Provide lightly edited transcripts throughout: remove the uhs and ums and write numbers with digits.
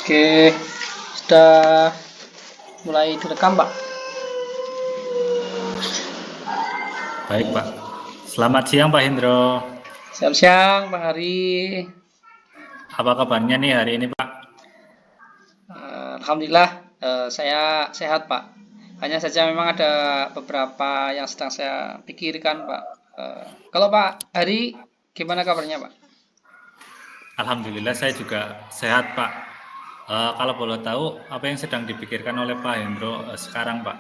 Oke, sudah mulai direkam, Pak. Baik, Pak. Selamat siang, Pak Hendro. Selamat siang, Pak Hari. Apa kabarnya nih hari ini, Pak? Alhamdulillah, saya sehat, Pak. Hanya saja memang ada beberapa yang sedang saya pikirkan, Pak. Kalau Pak Hari, gimana kabarnya, Pak? Alhamdulillah saya juga sehat, Pak. Kalau boleh tahu, apa yang sedang dipikirkan oleh Pak Hendro sekarang, Pak?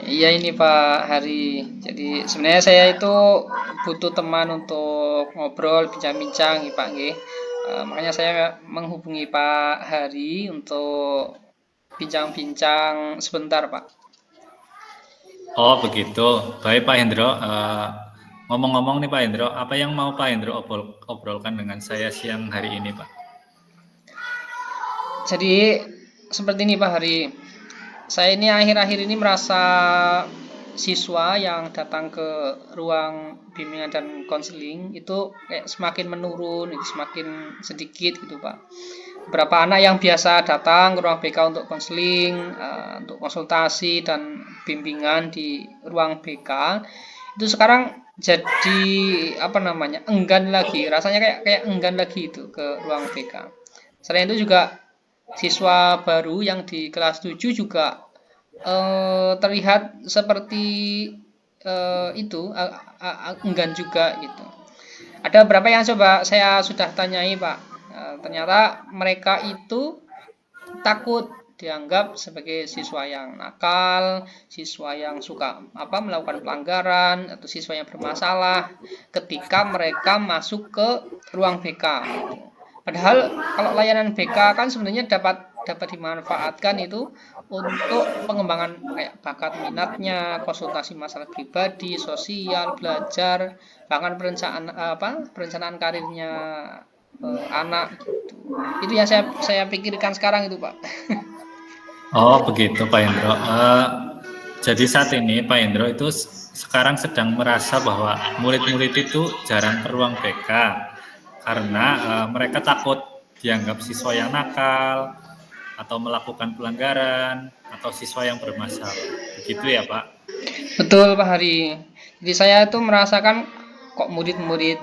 Iya ini Pak Hari. Jadi sebenarnya saya itu butuh teman untuk ngobrol, bincang-bincang, nih, Pak nggih. Makanya saya menghubungi Pak Hari untuk bincang-bincang sebentar, Pak. Oh, begitu. Baik, Pak Hendro. Ngomong-ngomong nih, Pak Hendro, apa yang mau Pak Hendro obrolkan dengan saya siang hari ini, Pak? Jadi seperti ini Pak Hari. Saya ini akhir-akhir ini merasa siswa yang datang ke ruang bimbingan dan konseling itu kayak semakin menurun, semakin sedikit gitu Pak. Beberapa anak yang biasa datang ke ruang BK untuk konseling, untuk konsultasi dan bimbingan di ruang BK itu sekarang jadi enggan lagi, rasanya kayak enggan lagi itu ke ruang BK. Selain itu juga siswa baru yang di kelas 7 juga terlihat seperti enggan juga gitu. Ada beberapa yang coba saya sudah tanyai Pak. Ternyata mereka itu takut dianggap sebagai siswa yang nakal, siswa yang suka melakukan pelanggaran atau siswa yang bermasalah ketika mereka masuk ke ruang BK. Padahal kalau layanan BK kan sebenarnya dapat dimanfaatkan itu untuk pengembangan kayak bakat minatnya, konsultasi masalah pribadi, sosial, belajar, bahkan perencanaan karirnya anak gitu. Itu yang saya pikirkan sekarang itu, Pak. Oh, begitu, Pak Hendro. Jadi saat ini Pak Hendro itu sekarang sedang merasa bahwa murid-murid itu jarang ke ruang BK karena mereka takut dianggap siswa yang nakal atau melakukan pelanggaran atau siswa yang bermasalah. Begitu ya, Pak? Betul, Pak Hari. Jadi saya itu merasakan kok murid-murid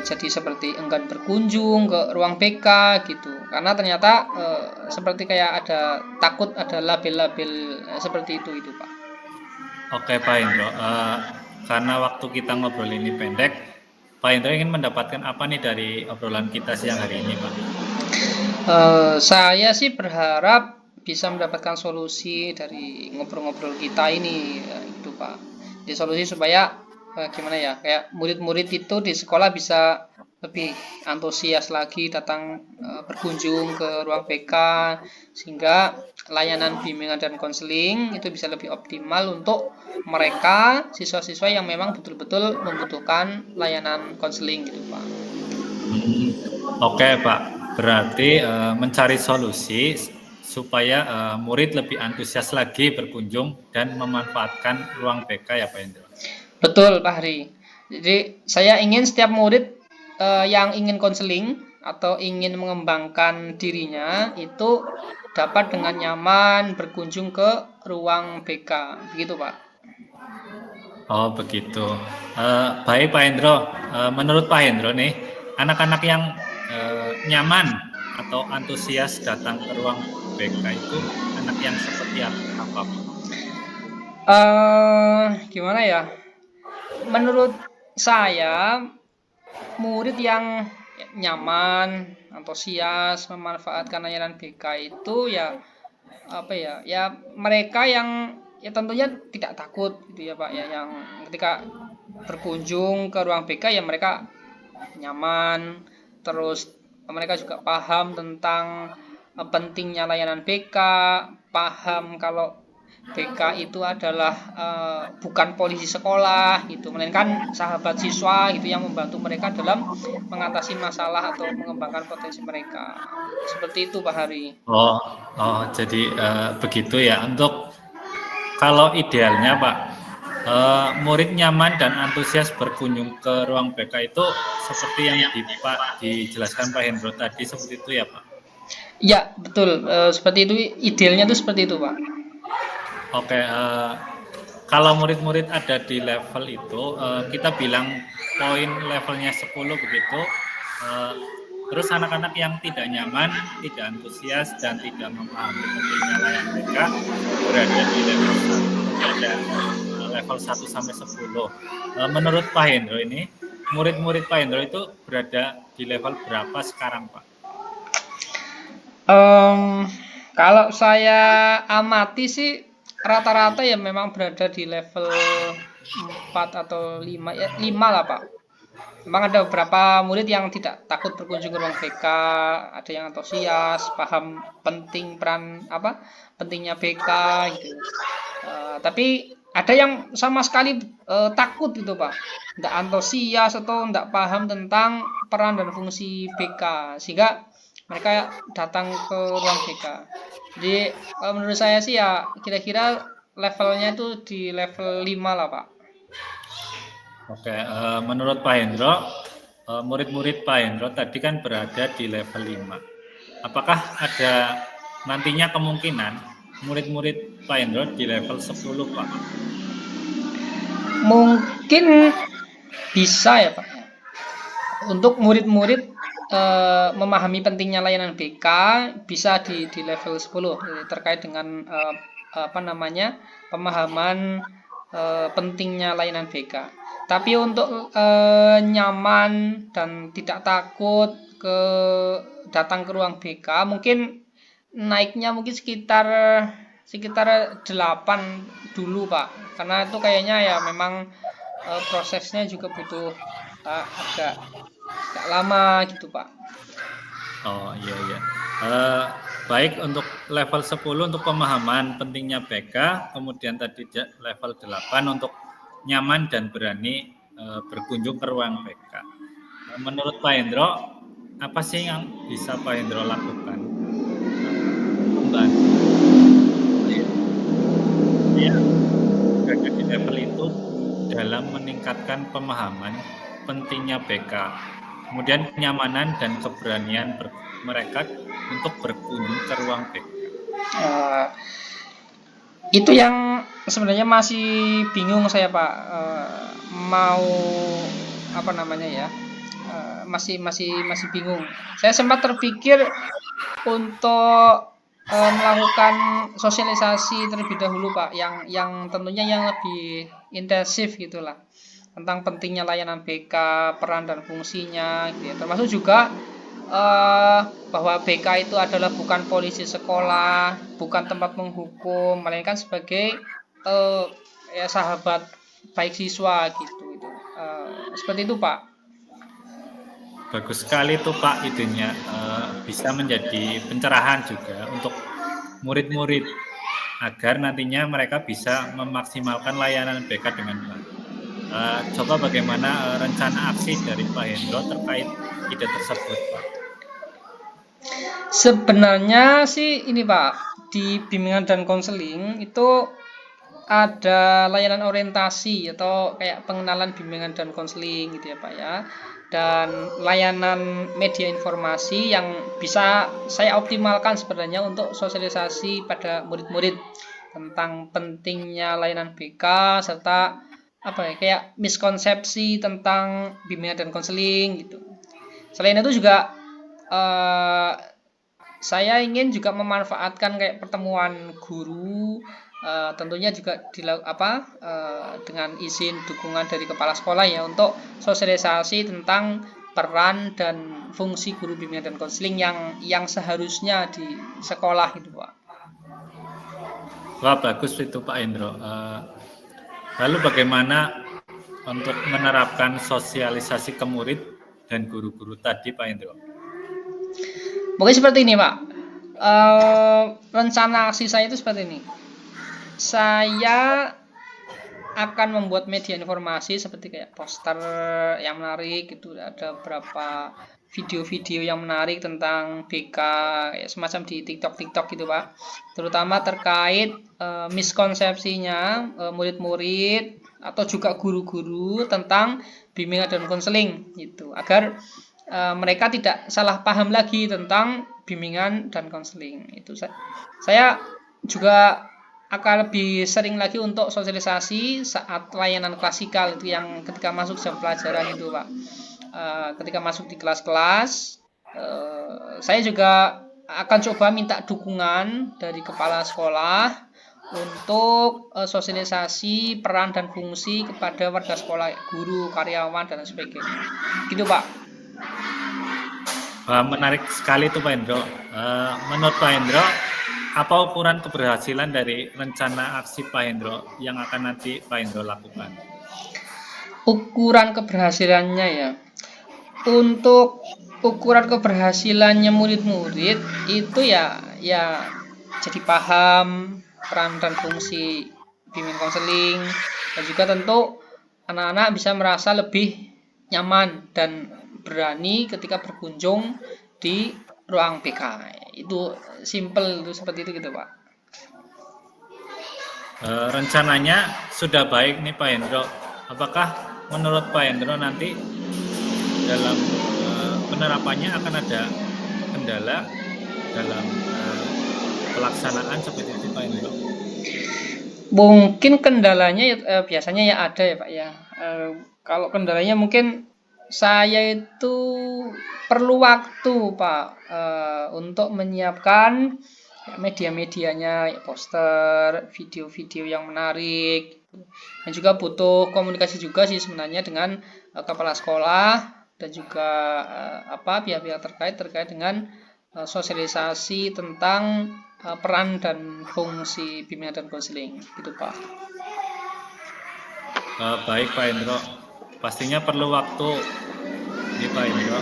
jadi seperti enggan berkunjung ke ruang BK gitu. Karena ternyata seperti kayak takut ada label-label seperti itu, Pak. Oke, Pak Hendro. Karena waktu kita ngobrol ini pendek, Pak Hendro ingin mendapatkan apa nih dari obrolan kita siang hari ini, Pak? Saya sih berharap bisa mendapatkan solusi dari ngobrol-ngobrol kita ini, itu Pak. Jadi solusi supaya gimana ya, kayak murid-murid itu di sekolah bisa lebih antusias lagi datang berkunjung ke ruang BK sehingga layanan bimbingan dan konseling itu bisa lebih optimal untuk mereka siswa-siswa yang memang betul-betul membutuhkan layanan konseling gitu Pak. Oke, Pak. Berarti mencari solusi supaya murid lebih antusias lagi berkunjung dan memanfaatkan ruang BK ya, Pak Hendro. Betul, Pak Hari. Jadi saya ingin setiap murid yang ingin konseling atau ingin mengembangkan dirinya itu dapat dengan nyaman berkunjung ke ruang BK. Begitu, Pak. Oh, begitu. Baik, Pak Hendro. Menurut Pak Hendro nih, anak-anak yang nyaman atau antusias datang ke ruang BK itu anak yang seperti apa? Gimana ya? Menurut saya, murid yang nyaman, antusias, memanfaatkan layanan BK itu ya mereka yang ya tentunya tidak takut gitu ya Pak ya, yang ketika berkunjung ke ruang BK ya mereka nyaman, terus mereka juga paham tentang pentingnya layanan BK, paham kalau BK itu adalah bukan polisi sekolah gitu, melainkan sahabat siswa gitu yang membantu mereka dalam mengatasi masalah atau mengembangkan potensi mereka. Seperti itu Pak Hari. Jadi begitu ya. Untuk kalau idealnya Pak, murid nyaman dan antusias berkunjung ke ruang BK itu seperti yang dijelaskan Pak Hendro tadi, seperti itu ya Pak? Ya, betul. Seperti itu, idealnya tuh seperti itu, Pak. Oke, kalau murid-murid ada di level itu, kita bilang poin levelnya 10 begitu, eh, terus anak-anak yang tidak nyaman, tidak antusias, dan tidak memahami pentingnya layan BK berada di level 1. Jadi ada level 1 sampai 10. Menurut Pak Hendro ini, murid-murid Pak Hendro itu berada di level berapa sekarang, Pak? Em, Kalau saya amati sih rata-rata ya memang berada di level 4 atau 5 ya, 5 lah, Pak. Memang ada beberapa murid yang tidak takut berkunjung ke ruang BK, ada yang antusias, paham penting peran apa pentingnya BK gitu. Tapi ada yang sama sekali takut gitu, Pak, tidak antusias atau tidak paham tentang peran dan fungsi BK, sehingga mereka datang ke ruang BK. Jadi menurut saya sih ya kira-kira levelnya itu di level 5 lah, Pak. Oke, menurut Pak Hendro, murid-murid Pak Hendro tadi kan berada di level 5. Apakah ada nantinya kemungkinan murid-murid Pak Hendro di level 10, Pak? Mungkin bisa ya, Pak. Untuk murid-murid memahami pentingnya layanan BK bisa di level 10 terkait dengan apa namanya pemahaman pentingnya layanan BK. Tapi untuk nyaman dan tidak takut datang ke ruang BK mungkin naiknya mungkin sekitar sekitar 8 dulu, Pak. Karena itu kayaknya ya memang prosesnya juga butuh agak lama gitu, Pak. Oh iya iya. Baik untuk level 10 untuk pemahaman pentingnya BK, kemudian tadi level 8 untuk nyaman dan berani berkunjung ke ruang BK. Menurut Pak Hendro, apa sih yang bisa Pak Hendro lakukan? Membantu ya, berada di level itu dalam meningkatkan pemahaman pentingnya BK, kemudian kenyamanan dan keberanian mereka untuk berkunjung ke ruang BK. Uh, itu yang sebenarnya masih bingung saya, Pak. Mau apa namanya ya? Masih bingung. Saya sempat terpikir untuk melakukan sosialisasi terlebih dahulu, Pak, yang tentunya yang lebih intensif gitulah tentang pentingnya layanan BK, peran dan fungsinya, gitu ya. Termasuk juga bahwa BK itu adalah bukan polisi sekolah, bukan tempat menghukum, melainkan sebagai ya sahabat baik siswa gitu. Seperti itu, Pak. Bagus sekali tuh Pak idenya, bisa menjadi pencerahan juga untuk murid-murid agar nantinya mereka bisa memaksimalkan layanan BK dengan baik. Coba bagaimana rencana aksi dari Pak Hendro terkait ide tersebut, Pak? Sebenarnya sih ini, Pak, di bimbingan dan konseling itu ada layanan orientasi atau kayak pengenalan bimbingan dan konseling gitu ya, Pak ya. Dan layanan media informasi yang bisa saya optimalkan sebenarnya untuk sosialisasi pada murid-murid tentang pentingnya layanan BK serta apa ya kayak miskonsepsi tentang bimbingan dan konseling gitu. Selain itu juga saya ingin juga memanfaatkan kayak pertemuan guru, tentunya juga dengan izin dukungan dari kepala sekolah ya untuk sosialisasi tentang peran dan fungsi guru bimbingan dan konseling yang seharusnya di sekolah itu, Pak. Wah bagus itu Pak Hendro. Lalu bagaimana untuk menerapkan sosialisasi ke murid dan guru-guru tadi Pak Hendro? Mungkin seperti ini, Pak. Rencana aksi saya itu seperti ini. Saya akan membuat media informasi seperti kayak poster yang menarik gitu, ada beberapa video-video yang menarik tentang BK kayak semacam di TikTok gitu, Pak. Terutama terkait miskonsepsinya murid-murid atau juga guru-guru tentang bimbingan dan konseling gitu, agar mereka tidak salah paham lagi tentang bimbingan dan konseling. Itu saya juga akan lebih sering lagi untuk sosialisasi saat layanan klasikal itu yang ketika masuk jam pelajaran itu Pak. Ketika masuk di kelas-kelas, saya juga akan coba minta dukungan dari kepala sekolah untuk sosialisasi peran dan fungsi kepada warga sekolah, guru, karyawan, dan sebagainya. Gitu Pak. Menarik sekali itu Pak Hendro. Menurut Pak Hendro, apa ukuran keberhasilan dari rencana aksi Pak Hendro yang akan nanti Pak Hendro lakukan? Ukuran keberhasilannya ya. Untuk ukuran keberhasilannya murid-murid itu ya jadi paham peran dan fungsi bimbingan konseling, dan juga tentu anak-anak bisa merasa lebih nyaman dan berani ketika berkunjung di ruang BK. Itu simple, itu seperti itu gitu Pak. Rencananya sudah baik nih Pak Hendro. Apakah menurut Pak Hendro nanti dalam penerapannya akan ada kendala dalam pelaksanaan seperti itu Pak Hendro? Mungkin kendalanya biasanya ya ada ya Pak ya. Kalau kendalanya mungkin saya itu perlu waktu Pak untuk menyiapkan media-medianya, poster, video-video yang menarik, dan juga butuh komunikasi juga sih sebenarnya dengan kepala sekolah dan juga pihak-pihak terkait dengan sosialisasi tentang peran dan fungsi bimbingan dan konseling gitu Pak. Baik Pak Hendro, pastinya perlu waktu nih Pak Hendro.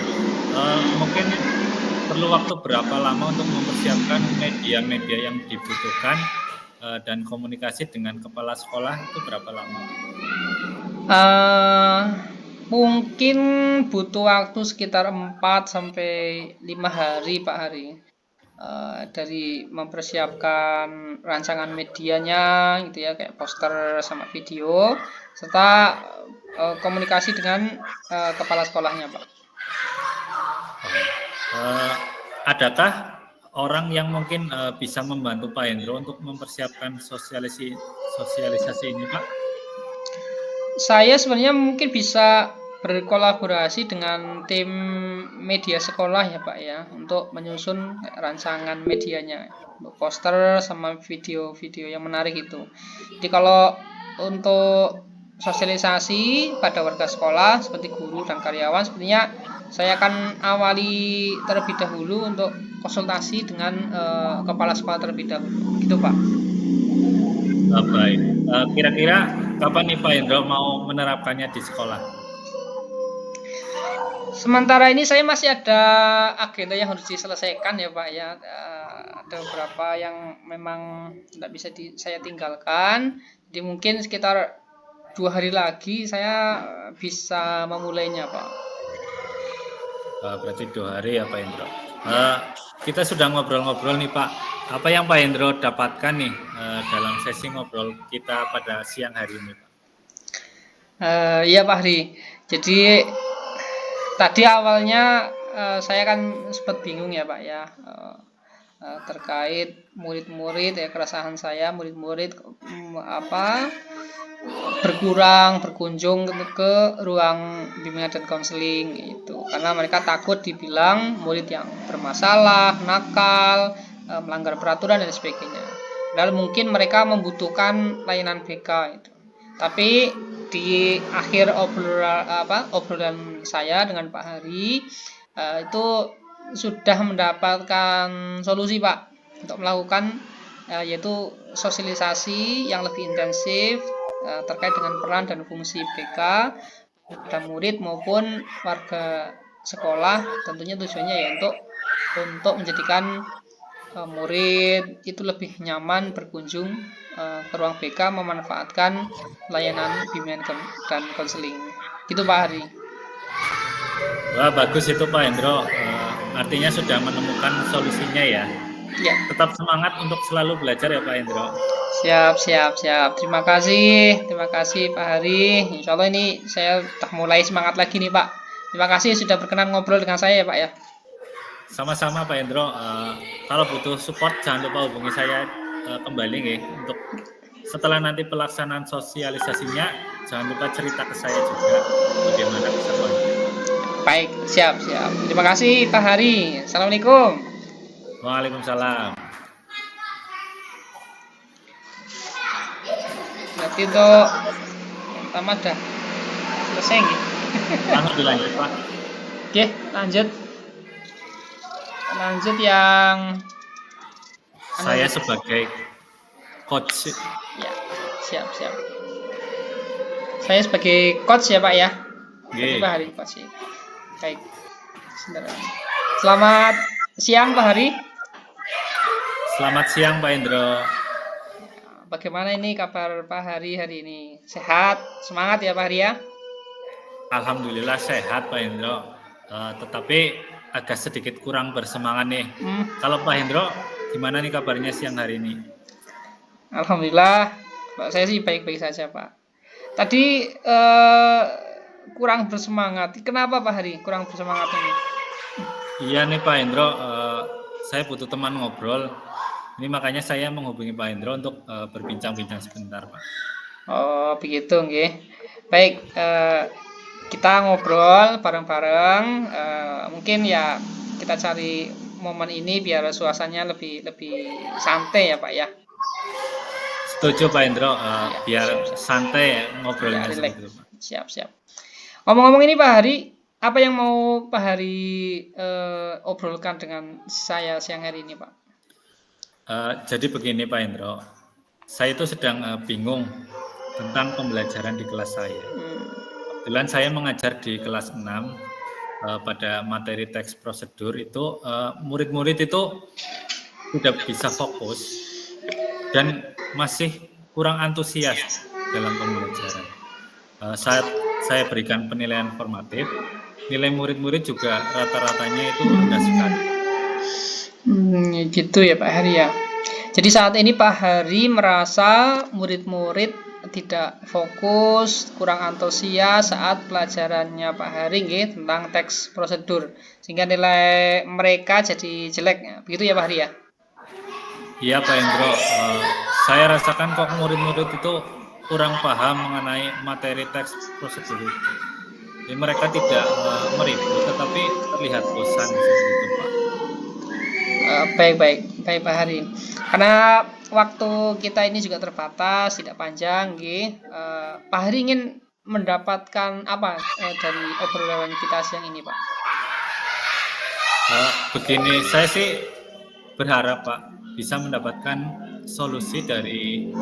Mungkin perlu waktu berapa lama untuk mempersiapkan media-media yang dibutuhkan dan komunikasi dengan kepala sekolah itu berapa lama? Mungkin butuh waktu sekitar 4 sampai 5 hari Pak Hari. Dari mempersiapkan rancangan medianya gitu ya, kayak poster sama video, serta komunikasi dengan kepala sekolahnya Pak. Adakah orang yang mungkin bisa membantu Pak Hendro untuk mempersiapkan sosialisasi ini Pak? Saya sebenarnya mungkin bisa berkolaborasi dengan tim media sekolah ya Pak ya, untuk menyusun rancangan medianya, untuk poster sama video-video yang menarik itu. Jadi kalau untuk sosialisasi pada warga sekolah seperti guru dan karyawan, sebenarnya saya akan awali terlebih dahulu untuk konsultasi dengan kepala sekolah terlebih dahulu gitu Pak. Baik, kira-kira kapan nih Pak Hendro mau menerapkannya di sekolah? Sementara ini saya masih ada agenda yang harus diselesaikan ya Pak ya. Ada beberapa yang memang tidak bisa saya tinggalkan. Jadi mungkin sekitar 2 hari lagi saya bisa memulainya Pak. Berarti 2 hari ya Pak Hendro. Kita sudah ngobrol-ngobrol nih Pak. Apa yang Pak Hendro dapatkan nih dalam sesi ngobrol kita pada siang hari ini Pak? Iya Pak Hari. Jadi tadi awalnya saya kan sempat bingung ya Pak ya, terkait murid-murid ya, keresahan saya murid-murid berkunjung ke ruang bimbingan dan konseling itu karena mereka takut dibilang murid yang bermasalah, nakal, melanggar peraturan dan sebagainya. Padahal mungkin mereka membutuhkan layanan BK itu. Tapi di akhir obrolan saya dengan Pak Hari itu sudah mendapatkan solusi Pak untuk melakukan yaitu sosialisasi yang lebih intensif terkait dengan peran dan fungsi BK pada murid maupun warga sekolah. Tentunya tujuannya ya untuk menjadikan murid itu lebih nyaman berkunjung ke ruang BK, memanfaatkan layanan bimbingan dan konseling. Gitu Pak Hari. Wah, bagus itu Pak Hendro. Artinya sudah menemukan solusinya ya. Ya. Tetap semangat untuk selalu belajar ya Pak Hendro. Siap. Terima kasih Pak Hari. Insya Allah ini saya sudah mulai semangat lagi nih Pak. Terima kasih sudah berkenan ngobrol dengan saya ya Pak ya. Sama-sama Pak Hendro. Kalau butuh support jangan lupa hubungi saya kembali nggih. Untuk setelah nanti pelaksanaan sosialisasinya, jangan lupa cerita ke saya juga bagaimana keseruannya. Baik, siap. Terima kasih Pak Hari. Assalamualaikum. Waalaikumsalam. Berarti untuk yang pertama dah selesai nggih. Langsung dilanjut Pak. Oke, lanjut yang Saya sebagai coach. ya, siap. Saya sebagai coach ya Pak ya. Nggih. Pak Hari coach. Baik. Sebentar. Selamat siang Pak Hari. Selamat siang Pak Hendro. Bagaimana ini kabar Pak Hari hari ini? Sehat? Semangat ya Pak Hari ya? Alhamdulillah sehat Pak Hendro. Tetapi agak sedikit kurang bersemangat nih. Kalau Pak Hendro, gimana nih kabarnya siang hari ini? Alhamdulillah, Pak saya sih baik-baik saja Pak. Tadi kurang bersemangat. Kenapa Pak Hari kurang bersemangat ini? Iya nih Pak Hendro, saya butuh teman ngobrol. Ini makanya saya menghubungi Pak Hendro untuk berbincang-bincang sebentar Pak. Oh begitu nggih. Baik, kita ngobrol bareng-bareng. Mungkin ya kita cari momen ini biar suasananya lebih santai ya Pak ya. Setuju Pak Hendro, biar siap. santai ngobrolnya Ya, seperti itu Pak. Siap. Ngomong-ngomong ini Pak Hari, apa yang mau Pak Hari obrolkan dengan saya siang hari ini Pak? Jadi begini Pak Hendro, saya itu sedang bingung tentang pembelajaran di kelas saya. Kebetulan saya mengajar di kelas 6 pada materi teks prosedur itu murid-murid itu tidak bisa fokus dan masih kurang antusias dalam pembelajaran. Saat saya berikan penilaian formatif, nilai murid-murid juga rata-ratanya itu rendah sekali. Gitu ya Pak Hari ya. Jadi saat ini Pak Hari merasa murid-murid tidak fokus, kurang antusias saat pelajarannya Pak Hari nggih tentang teks prosedur, sehingga nilai mereka jadi jelek. Begitu ya Pak Hari ya? Iya Pak Hendro, saya rasakan kok murid-murid itu kurang paham mengenai materi teks prosedur itu. Jadi mereka tidak meribut, tetapi terlihat bosan seperti itu Pak. Baik Pak Hari. Karena waktu kita ini juga terbatas, tidak panjang, Pak Hari ingin mendapatkan apa dari obrolan kita siang ini, Pak? Begini, saya sih berharap Pak bisa mendapatkan solusi dari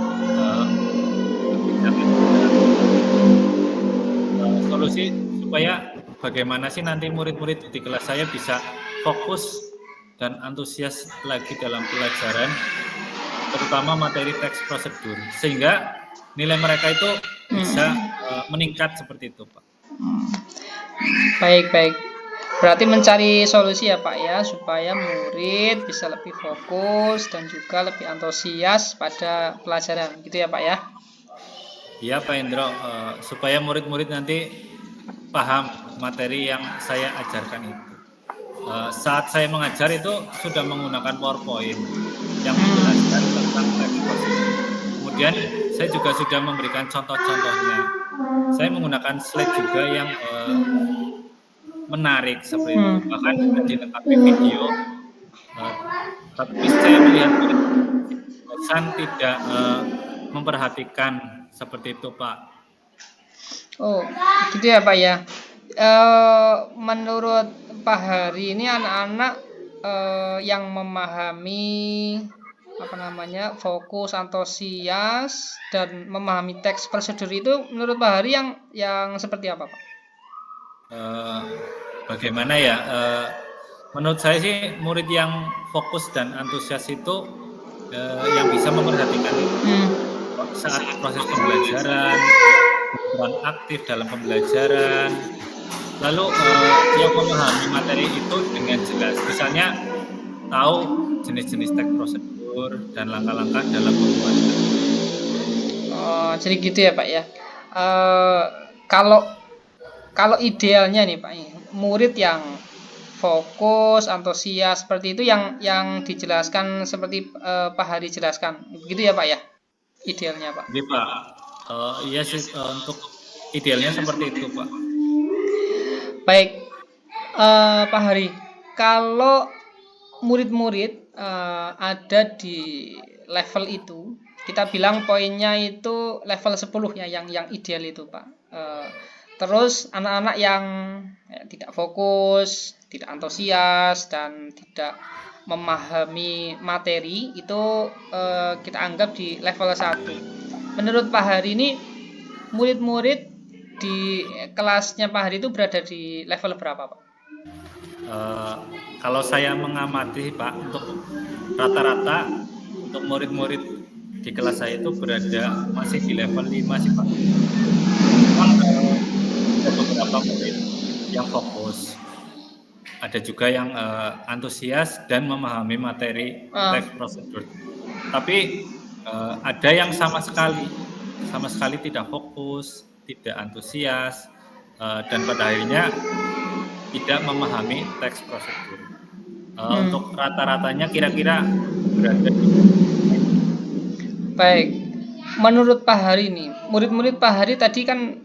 solusi supaya bagaimana sih nanti murid-murid di kelas saya bisa fokus dan antusias lagi dalam pelajaran, terutama materi teks prosedur, sehingga nilai mereka itu bisa meningkat seperti itu Pak. Baik. Berarti mencari solusi ya Pak ya, supaya murid bisa lebih fokus dan juga lebih antusias pada pelajaran, gitu ya Pak ya? Iya Pak Hendro, supaya murid-murid nanti paham materi yang saya ajarkan itu. Saat saya mengajar itu sudah menggunakan PowerPoint yang menjelaskan tentang teks prosedur. Kemudian saya juga sudah memberikan contoh-contohnya. Saya menggunakan slide juga yang menarik seperti itu, bahkan dilengkapi video. Tapi saya melihat bosan tidak memperhatikan seperti itu Pak. Oh, gitu ya Pak ya. Menurut Pak Hari ini anak-anak yang memahami fokus, antusias dan memahami teks prosedur itu menurut Pak Hari yang seperti apa Pak? Bagaimana ya? Menurut saya sih murid yang fokus dan antusias itu yang bisa memperhatikan saat proses pembelajaran, berperan aktif dalam pembelajaran, lalu yang memahami materi itu dengan jelas, misalnya tahu jenis-jenis teks prosedur dan langkah-langkah dalam pembuatan. Jadi gitu ya Pak ya. Kalau idealnya nih Pak, murid yang fokus, antusias, seperti itu yang dijelaskan seperti Pak Hari jelaskan. Begitu ya Pak ya? Idealnya Pak. Jadi Pak, iya sih untuk idealnya seperti itu Pak. Baik, Pak Hari, kalau murid-murid ada di level itu, kita bilang poinnya itu level 10 ya, yang ideal itu Pak. Terus anak-anak yang tidak fokus, tidak antusias, dan tidak memahami materi itu kita anggap di level 1. Menurut Pak Hari ini, murid-murid di kelasnya Pak Hari itu berada di level berapa Pak? Kalau saya mengamati Pak, untuk rata-rata untuk murid-murid di kelas saya itu berada masih di level 5 sih Pak. Memang ada beberapa murid yang fokus, ada juga yang antusias dan memahami materi teks prosedur. Tapi ada yang sama sekali tidak fokus, tidak antusias, dan pada akhirnya tidak memahami teks prosedur. Untuk rata-ratanya kira-kira berada di. Baik, menurut Pak Hari nih, murid-murid Pak Hari tadi kan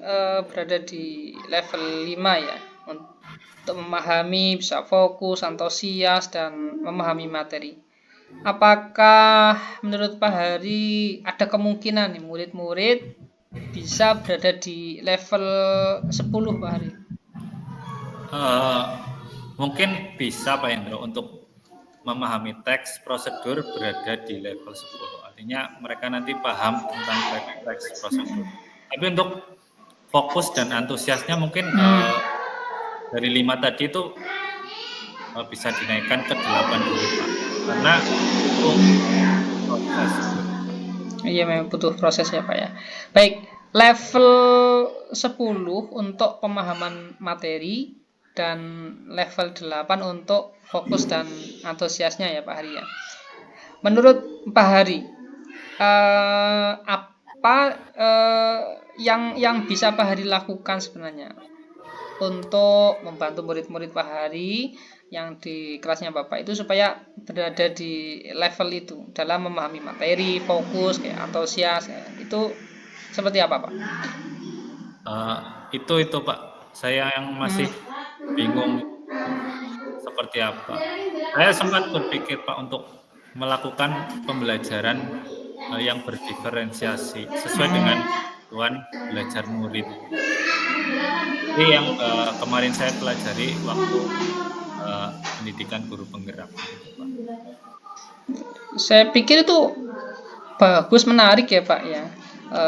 berada di level 5 ya, untuk memahami, bisa fokus, antusias, dan memahami materi. Apakah menurut Pak Hari ada kemungkinan nih murid-murid bisa berada di level 10 Pak Hari? Mungkin bisa Pak Hendro untuk memahami teks prosedur berada di level 10. Artinya mereka nanti paham tentang teks prosedur. Tapi untuk fokus dan antusiasnya mungkin dari 5 tadi itu bisa dinaikkan ke 8 dulu Pak. Karena itu proses. Iya, memang butuh proses ya Pak ya. Baik, level 10 untuk pemahaman materi dan level 8 untuk fokus dan antusiasnya ya Pak Hari ya. Menurut Pak Hari, apa yang bisa Pak Hari lakukan sebenarnya untuk membantu murid-murid Pak Hari yang di kelasnya Bapak itu supaya berada di level itu dalam memahami materi, fokus, kayak antusias, itu seperti apa Pak? Itu Pak, saya yang masih bingung seperti apa. Saya sempat berpikir Pak untuk melakukan pembelajaran yang berdiferensiasi sesuai dengan kebutuhan belajar murid. Ini yang kemarin saya pelajari waktu pendidikan guru penggerak. Saya pikir itu bagus, menarik ya Pak ya,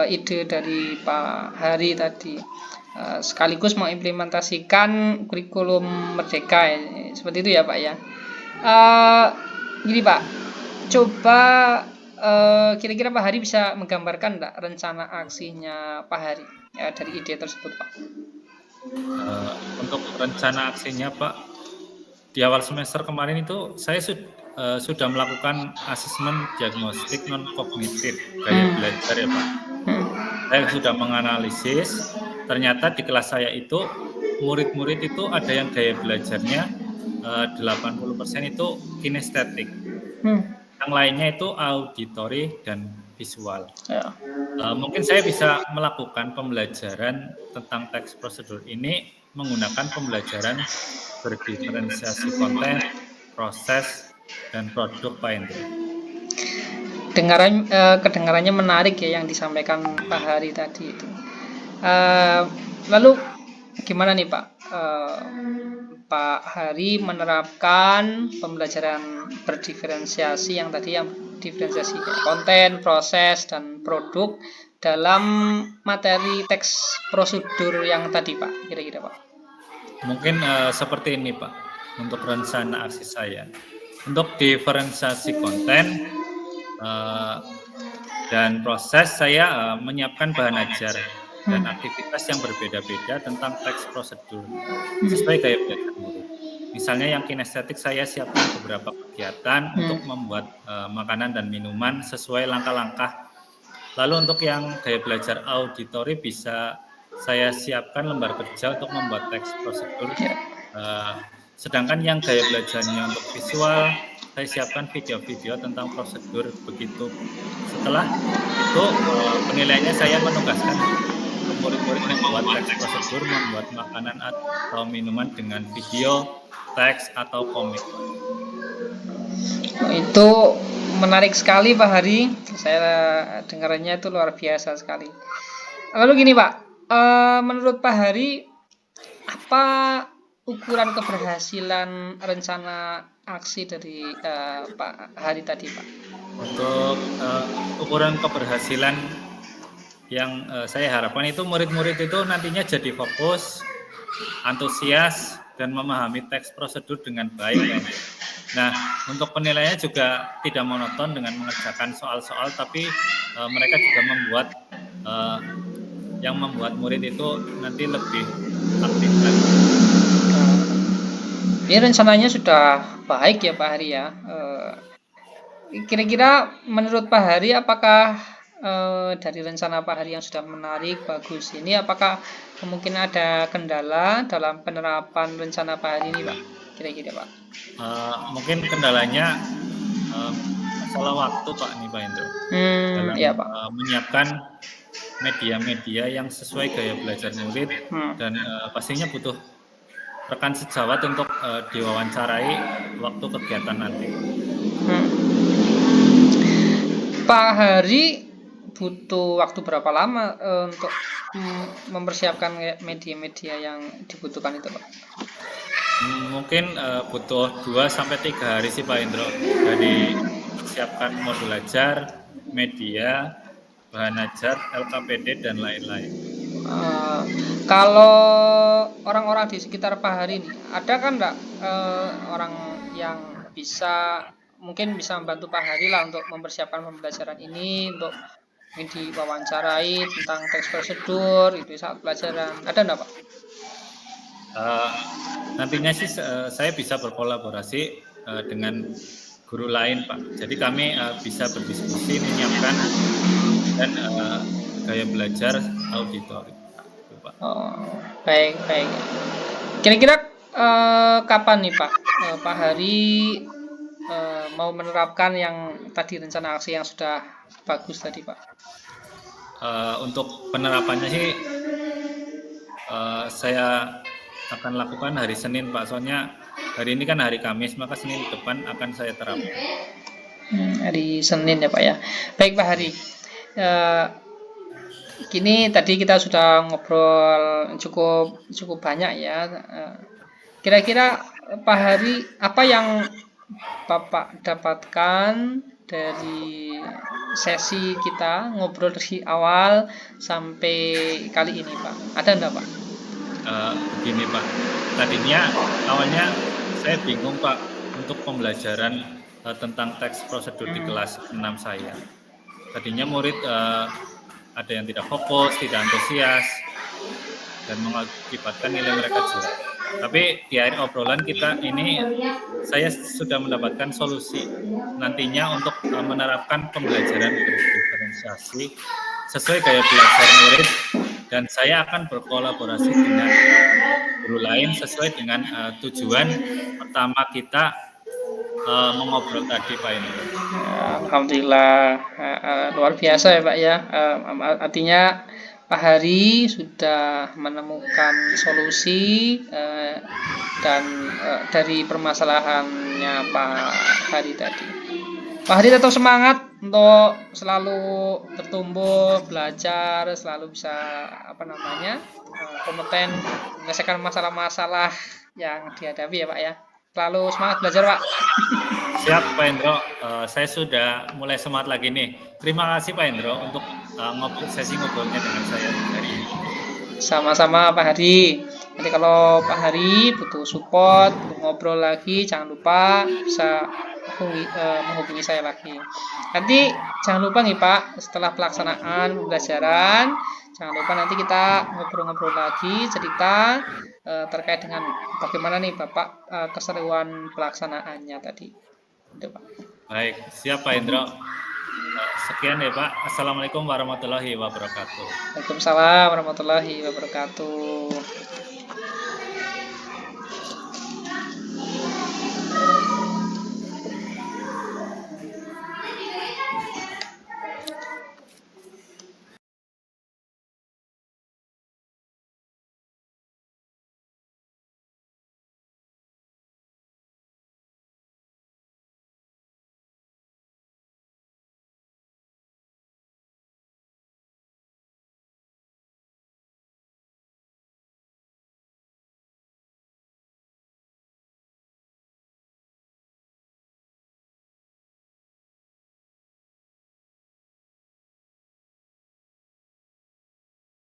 ide dari Pak Hari tadi, sekaligus mengimplementasikan kurikulum Merdeka ya. Seperti itu ya Pak ya. Gini Pak, coba kira-kira Pak Hari bisa menggambarkan enggak rencana aksinya Pak Hari ya, dari ide tersebut Pak? Untuk rencana aksinya Pak, di awal semester kemarin itu saya sudah melakukan asesmen diagnostik non kognitif gaya belajar ya Pak. Saya sudah menganalisis, ternyata di kelas saya itu murid-murid itu ada yang gaya belajarnya 80% itu kinestetik, yang lainnya itu auditory dan visual. Mungkin saya bisa melakukan pembelajaran tentang teks prosedur ini menggunakan pembelajaran berdiferensiasi konten, proses, dan produk Pak Hendro. Kedengarannya menarik ya yang disampaikan Pak Hari tadi itu. Lalu gimana nih Pak? Pak Hari menerapkan pembelajaran berdiferensiasi yang tadi, yang diferensiasi konten, proses, dan produk dalam materi teks prosedur yang tadi Pak, kira-kira Pak? Mungkin seperti ini Pak, untuk rencana aksi saya. Untuk diferensiasi konten dan proses, saya menyiapkan bahan ajar dan aktivitas yang berbeda-beda tentang teks prosedur sesuai gaya belajar murid. Misalnya yang kinestetik, saya siapkan beberapa kegiatan untuk membuat makanan dan minuman sesuai langkah-langkah. Lalu untuk yang gaya belajar auditory, bisa saya siapkan lembar kerja untuk membuat teks prosedur Sedangkan yang gaya belajarnya untuk visual, saya siapkan video-video tentang prosedur begitu. Setelah itu penilaiannya saya menugaskan murid-murid membuat teks prosedur, membuat makanan atau minuman dengan video, teks atau komik. Itu menarik sekali Pak Hari. Saya dengarnya itu luar biasa sekali. Lalu gini Pak, menurut Pak Hari, apa ukuran keberhasilan rencana aksi dari Pak Hari tadi Pak? Untuk ukuran keberhasilan yang saya harapkan itu murid-murid itu nantinya jadi fokus, antusias, dan memahami teks prosedur dengan baik. Nah, untuk penilaiannya juga tidak monoton dengan mengerjakan soal-soal, tapi mereka juga membuat yang membuat murid itu nanti lebih aktif lagi. Ini rencananya sudah baik ya Pak Hari ya. Kira-kira menurut Pak Hari, apakah dari rencana Pak Hari yang sudah menarik, bagus ini, apakah kemungkinan ada kendala dalam penerapan rencana Pak Hari ini Pak? Kira-kira Pak? Mungkin kendalanya masalah waktu Pak nih Pak Indro. Dalam Ya Pak. menyiapkan media-media yang sesuai gaya belajar murid dan pastinya butuh rekan sejawat untuk diwawancarai waktu kegiatan nanti. Pak Hari butuh waktu berapa lama untuk mempersiapkan media-media yang dibutuhkan itu Pak? Mungkin butuh 2-3 hari sih Pak Indro, dari siapkan modul ajar, media, bahan ajar, LKPD, dan lain-lain. Kalau orang-orang di sekitar Pak Hari ini, ada kan enggak orang yang mungkin bisa membantu Pak Hari lah untuk mempersiapkan pembelajaran ini, untuk diwawancarai tentang teks prosedur itu saat pelajaran, ada enggak Pak? Nantinya sih saya bisa berkolaborasi dengan guru lain Pak. Jadi kami bisa berdiskusi, menyiapkan dan gaya belajar auditori. Pak. Baik. Kira-kira kapan nih Pak Pak Hari mau menerapkan yang tadi rencana aksi yang sudah bagus tadi Pak? Untuk penerapannya sih saya akan lakukan hari Senin Pak, soalnya hari ini kan hari Kamis, maka Senin depan akan saya terapkan. Hari Senin ya Pak ya. Baik Pak Hari, kini tadi kita sudah ngobrol cukup banyak ya. Kira-kira Pak Hari, apa yang Bapak dapatkan dari sesi kita ngobrol dari awal sampai kali ini Pak? Ada enggak Pak? Begini Pak, tadinya awalnya saya bingung Pak untuk pembelajaran tentang teks prosedur di kelas 6 saya. Tadinya murid ada yang tidak fokus, tidak antusias, dan mengakibatkan nilai mereka jelek. Tapi di akhir obrolan kita ini saya sudah mendapatkan solusi nantinya untuk menerapkan pembelajaran berdiferensiasi sesuai gaya belajar murid, dan saya akan berkolaborasi dengan guru lain sesuai dengan tujuan pertama kita mengobrol tadi Pak ini. Alhamdulillah, luar biasa ya Pak ya. Artinya Pak Hari sudah menemukan solusi dan dari permasalahannya Pak Hari tadi. Pak Hari tetap semangat untuk selalu bertumbuh, belajar, selalu bisa kompeten menyelesaikan masalah-masalah yang dihadapi ya Pak ya. Selalu semangat belajar Pak. Siap Pak Indro, saya sudah mulai semangat lagi nih. Terima kasih Pak Indro untuk sesi ngobrolnya dengan saya hari ini. Sama-sama Pak Hari. Nanti kalau Pak Hari butuh support, butuh ngobrol lagi, jangan lupa bisa menghubungi saya lagi. Nanti jangan lupa nih Pak, setelah pelaksanaan pembelajaran, jangan lupa nanti kita ngobrol-ngobrol lagi, cerita terkait dengan bagaimana nih Bapak keseruan pelaksanaannya tadi. Itu Pak. Baik, siap Pak Indro. Sekian ya Pak. Assalamualaikum warahmatullahi wabarakatuh. Waalaikumsalam warahmatullahi wabarakatuh.